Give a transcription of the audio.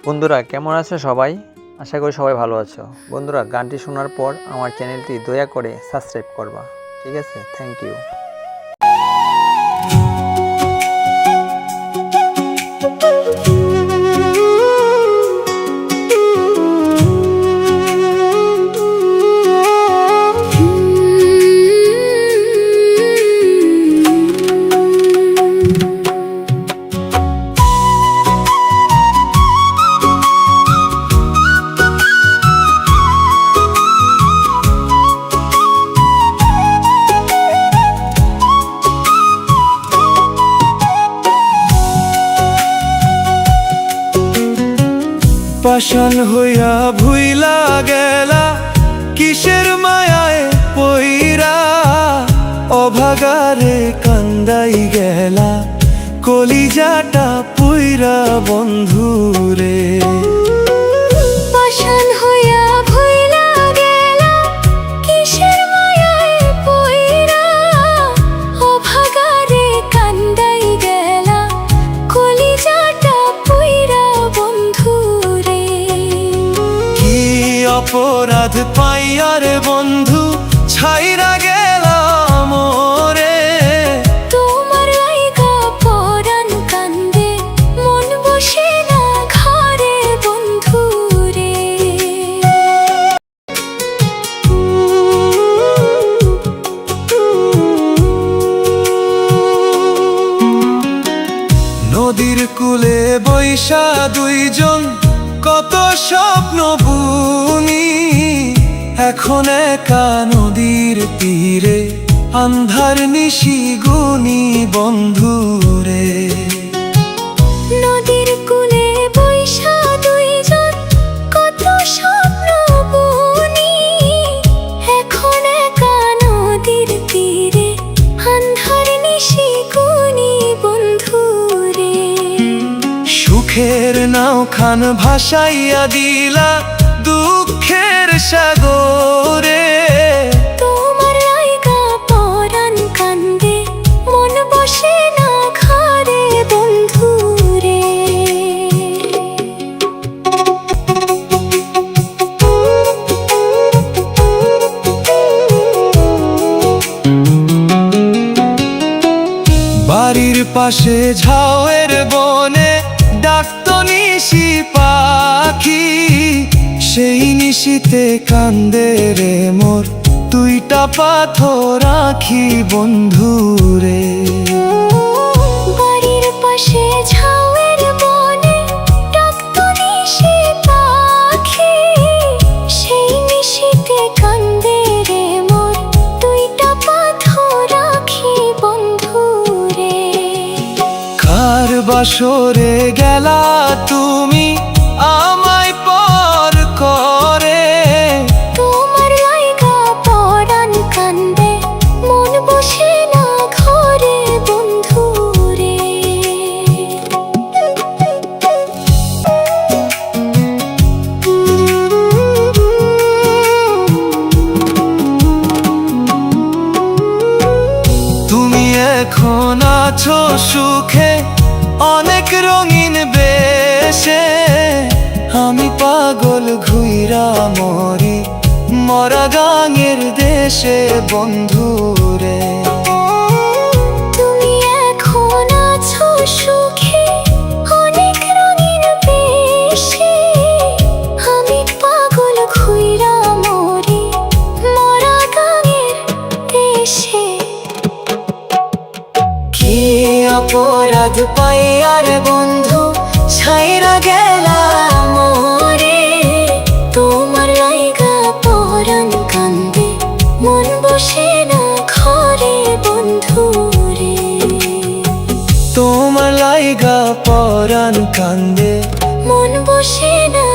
বন্ধুরা কেমন আছো সবাই? আশা করি সবাই ভালো আছো। বন্ধুরা গানটি শোনার পর আমার চ্যানেলটি দয়া করে সাবস্ক্রাইব করবা, ঠিক আছে? Thank you. পাষাণ হইয়া ভুইলা গেলা কিসের মায়ায় পইরা, অভাগারে কান্দাই গেলা কলিজাটা পুইরা বন্ধুরে। পাষাণ হইয়া ভুইলা গেলা কিসের মায়ায় পইরা, অভাগারে কান্দাই গেলা কলিজাটা পুইরা বন্ধুরে। কি অপরাধ পাইয়ার বন্ধু ছাইরা গেলা মোরে, তোমার লাইগা পরাণ কান্দে মন বসে না ঘরে বন্ধুরে। নদীর কূলে বৈশা দুইজন কত স্বপ্ন বুনি, এখন একা নদীর তীরে আন্ধার নিশি গুনি বন্ধুরে। নদীর কূলে বৈশা দুইজন কত স্বপ্ন বুনি, এখন একা নদীর তীরে আন্ধার নিশি গুনি বন্ধুরে। সুখের নাও খান ভাসাইয়া দিলা দুঃখের সাগরে, তোমার লাইগা পরাণ কান্দে মন বসে না ঘরে বন্ধুরে। বাড়ির পাশে ঝাউয়ের বনে ডাকতো নিশি পাখি, সেই নিশিতে কান্দে রে মোর দুইটা পাথর আঁখি বন্ধুরে। বাড়ির পাশে ঝাউয়ের বনে ডাকতো নিশি পাখি, সেই নিশিতে কান্দে রে মোর দুইটা পাথর আঁখি বন্ধুরে। কার বাসরে গেলা তুমি আমায় পর করে, তোমার লাইগা পরাণ কান্দে মন বসে না ঘরে বন্ধুরে। তুমি এখন আছো সুখে অনেক রঙিন বেশে, আমি পাগল ঘুইরা মরি মরা গাঙের দেশে বন্ধুরে। তুমি এখন আছো সুখে অনেক রঙিন বেশে, আমি পাগল ঘুইরা মরি মরা গাঙের দেশে। কি অপরাধ পাইয়ার বন্ধু ছাইরা গেলা মোরে, তোমার লাইগা পরাণ কান্দে মন বসে না ঘরে বন্ধুরে। তোমার লাইগা পরাণ কান্দে মন বসে না